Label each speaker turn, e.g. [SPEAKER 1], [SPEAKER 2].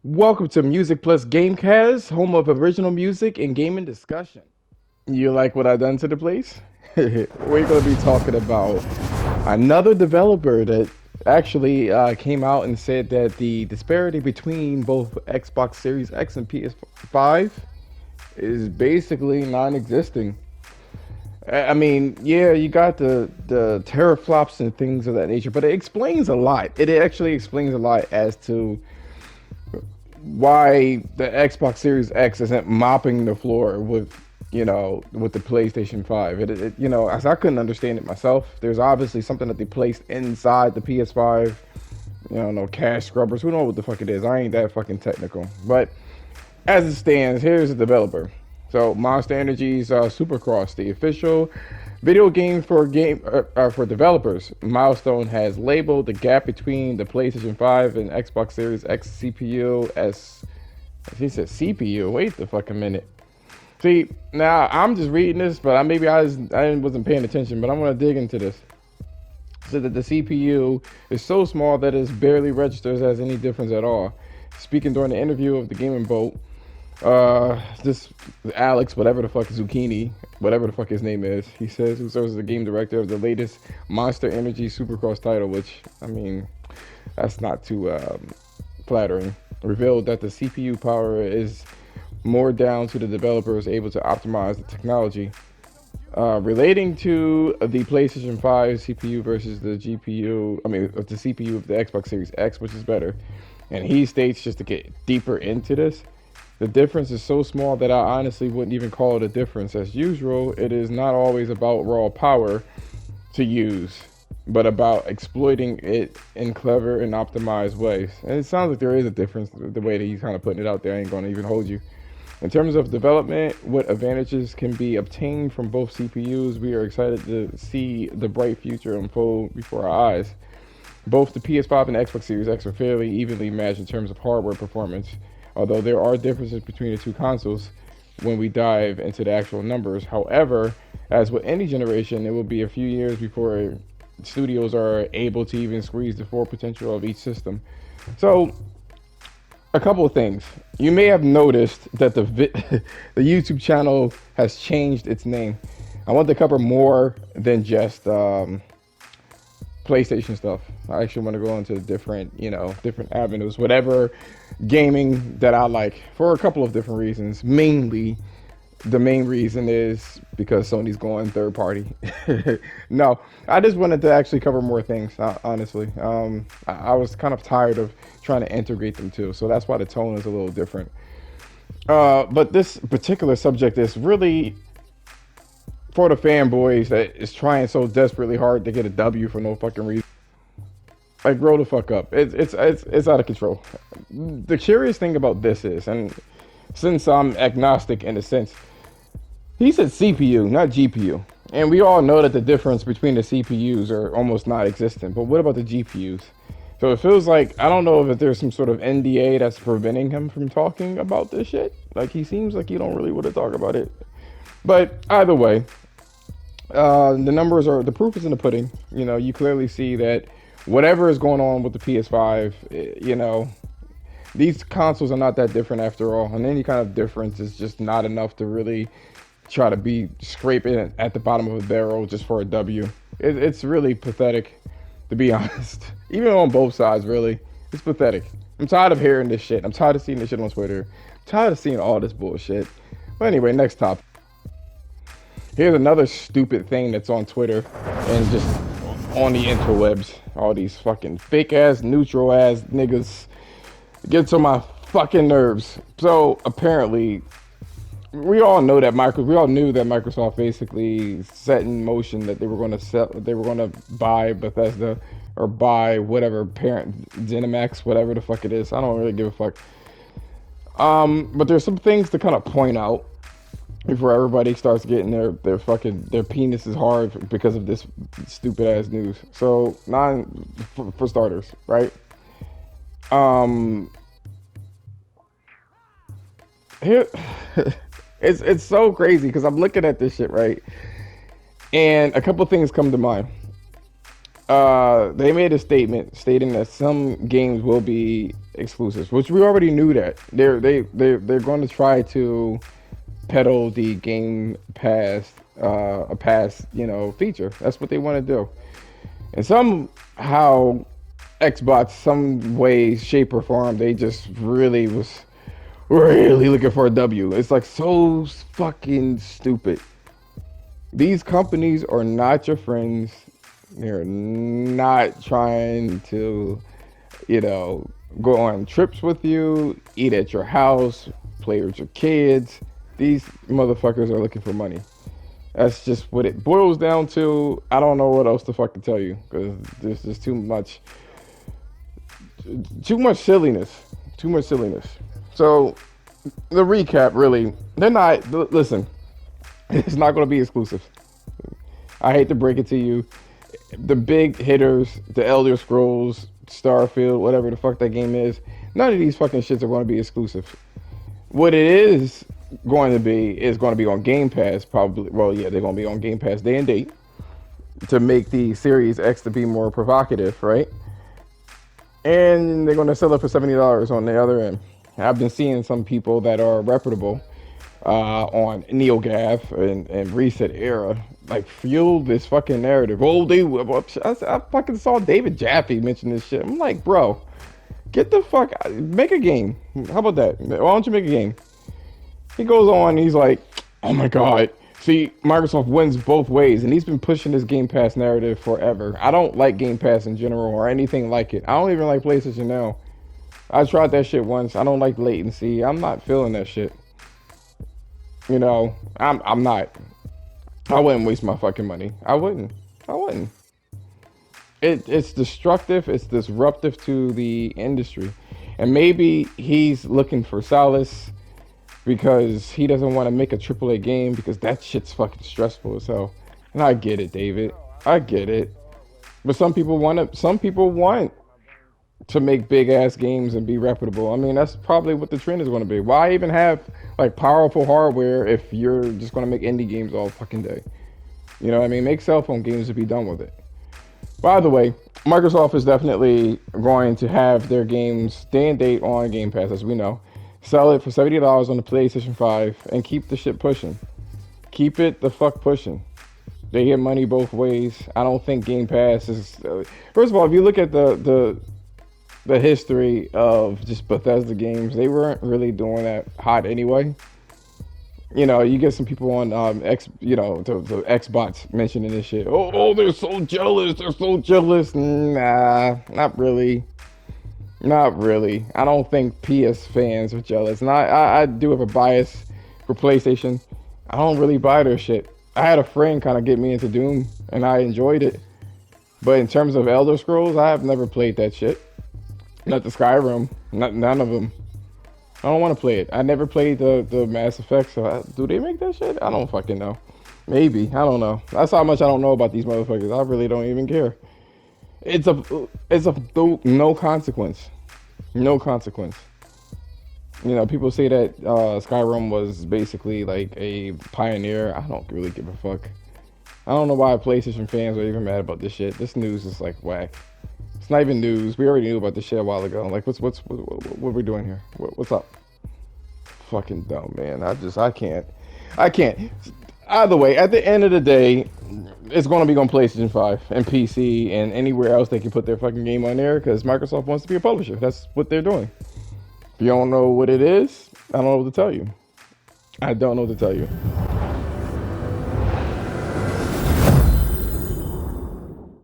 [SPEAKER 1] Welcome to Music Plus Gamecast, home of original music and gaming discussion. You like what I done to the place? We're going to be talking about another developer that actually came out and said that the disparity between both Xbox Series X and PS5 is basically non-existing. I mean, yeah, you got the teraflops and things of that nature, but it explains a lot. It actually explains a lot as to why the Xbox Series X isn't mopping the floor with, with the PlayStation 5. As I couldn't understand it myself. There's obviously something that they placed inside the PS5. No cache scrubbers. Who knows what the fuck it is? I ain't that fucking technical. But as it stands, here's the developer. So Monster Energy's Supercross, the official video game for developers. Milestone has labeled the gap between the PlayStation 5 and Xbox Series X CPU as he said CPU. Wait the fucking minute. See, now I'm just reading this, but I wasn't paying attention. But I'm gonna dig into this. So that the CPU is so small that it barely registers as any difference at all. Speaking during the interview of the Gaming Boat, this Alex, whatever the fuck Zucchini, whatever the fuck his name is, he says, who serves as the game director of the latest Monster Energy Supercross title, which, I mean, that's not too flattering, revealed that the CPU power is more down to the developers able to optimize the technology. Relating to the PlayStation 5 CPU versus the CPU of the Xbox Series X, which is better. And he states, just to get deeper into this, the difference is so small that I honestly wouldn't even call it a difference. As usual, it is not always about raw power to use, but about exploiting it in clever and optimized ways. And it sounds like there is a difference, the way that he's kind of putting it out there. I ain't going to even hold you. In terms of development, what advantages can be obtained from both CPUs, we are excited to see the bright future unfold before our eyes. Both the PS5 and the Xbox Series X are fairly evenly matched in terms of hardware performance, although there are differences between the two consoles when we dive into the actual numbers. However, as with any generation, it will be a few years before studios are able to even squeeze the full potential of each system. So, a couple of things. You may have noticed that the the YouTube channel has changed its name. I want to cover more than just PlayStation stuff. I actually want to go into different avenues, whatever gaming that I like, for a couple of different reasons. Mainly, the main reason is because Sony's going third party. No, I just wanted to actually cover more things, honestly. I was kind of tired of trying to integrate them too, so that's why the tone is a little different. But this particular subject is really for the fanboys that is trying so desperately hard to get a W for no fucking reason. Like, grow the fuck up. It's out of control. The curious thing about this is, and since I'm agnostic in a sense, he said CPU, not GPU. And we all know that the difference between the CPUs are almost non-existent. But what about the GPUs? So it feels like, I don't know if there's some sort of NDA that's preventing him from talking about this shit. Like, he seems like he don't really want to talk about it. But either way, the proof is in the pudding. You clearly see that whatever is going on with the PS5, these consoles are not that different after all. And any kind of difference is just not enough to really try to be scraping at the bottom of a barrel just for a W. It's really pathetic, to be honest. Even on both sides, really. It's pathetic. I'm tired of hearing this shit. I'm tired of seeing this shit on Twitter. I'm tired of seeing all this bullshit. But anyway, next topic. Here's another stupid thing that's on Twitter and just on the interwebs. All these fucking fake ass, neutral ass niggas get to my fucking nerves. So apparently, we all knew that Microsoft basically set in motion that they were going to buy Bethesda or buy whatever parent ZeniMax, whatever the fuck it is. I don't really give a fuck. But there's some things to kind of point out before everybody starts getting their penises hard because of this stupid ass news. So, for starters, right? Here, it's so crazy because I'm looking at this shit, right? And a couple things come to mind. They made a statement stating that some games will be exclusives, which we already knew that they're going to try to peddle the Game Pass, a pass, feature. That's what they want to do. And somehow, Xbox, some way, shape, or form, they just was really looking for a W. It's like so fucking stupid. These companies are not your friends. They're not trying to, go on trips with you, eat at your house, play with your kids. These motherfuckers are looking for money. That's just what it boils down to. I don't know what else to fucking tell you because there's just too much silliness. Too much silliness. So the recap, really, they're not. Listen, it's not going to be exclusive. I hate to break it to you. The big hitters, the Elder Scrolls, Starfield, whatever the fuck that game is, none of these fucking shits are going to be exclusive. What it is going to be on Game Pass, probably. Well, yeah, they're going to be on Game Pass day and date to make the Series X to be more provocative, right? And they're going to sell it for $70 on the other end. I've been seeing some people that are reputable on NeoGAF and Reset Era like fuel this fucking narrative. I fucking saw David Jaffe mention this shit. I'm like, bro, get the fuck out. Make a game. How about that? Why don't you make a game? He goes on, he's like, oh my god. See, Microsoft wins both ways, and he's been pushing this Game Pass narrative forever. I don't like Game Pass in general or anything like it. I don't even like PlayStation Now. I tried that shit once. I don't like latency. I'm not feeling that shit. I'm not. I wouldn't waste my fucking money. I wouldn't. It's destructive. It's disruptive to the industry. And maybe he's looking for solace because he doesn't want to make a AAA game because that shit's fucking stressful as hell. And I get it, David. I get it. But some people want to make big ass games and be reputable. I mean, that's probably what the trend is going to be. Why even have like powerful hardware if you're just going to make indie games all fucking day? You know what I mean? Make cell phone games to be done with it. By the way, Microsoft is definitely going to have their games day and date on Game Pass, as we know. Sell it for $70 on the PlayStation 5 and keep the shit pushing. Keep it the fuck pushing. They get money both ways. I don't think Game Pass is... first of all, if you look at the history of just Bethesda games, they weren't really doing that hot anyway. You get some people on the Xbox mentioning this shit. Oh, they're so jealous. Nah, not really. I don't think PS fans are jealous. And I do have a bias for PlayStation. I don't really buy their shit. I had a friend kind of get me into Doom, and I enjoyed it. But in terms of Elder Scrolls, I have never played that shit. Not the Skyrim. None of them. I don't want to play it. I never played the Mass Effect, so do they make that shit? I don't fucking know. Maybe. I don't know. That's how much I don't know about these motherfuckers. I really don't even care. It's a no consequence. No consequence. People say that Skyrim was basically like a pioneer. I don't really give a fuck. I don't know why PlayStation fans are even mad about this shit. This news is like whack. It's not even news. We already knew about this shit a while ago. Like, what are we doing here? What's up? Fucking dumb, man. I can't. Either way, at the end of the day, it's going to be on PlayStation 5 and PC and anywhere else they can put their fucking game on there because Microsoft wants to be a publisher. That's what they're doing. If you don't know what it is, I don't know what to tell you. I don't know what to tell you.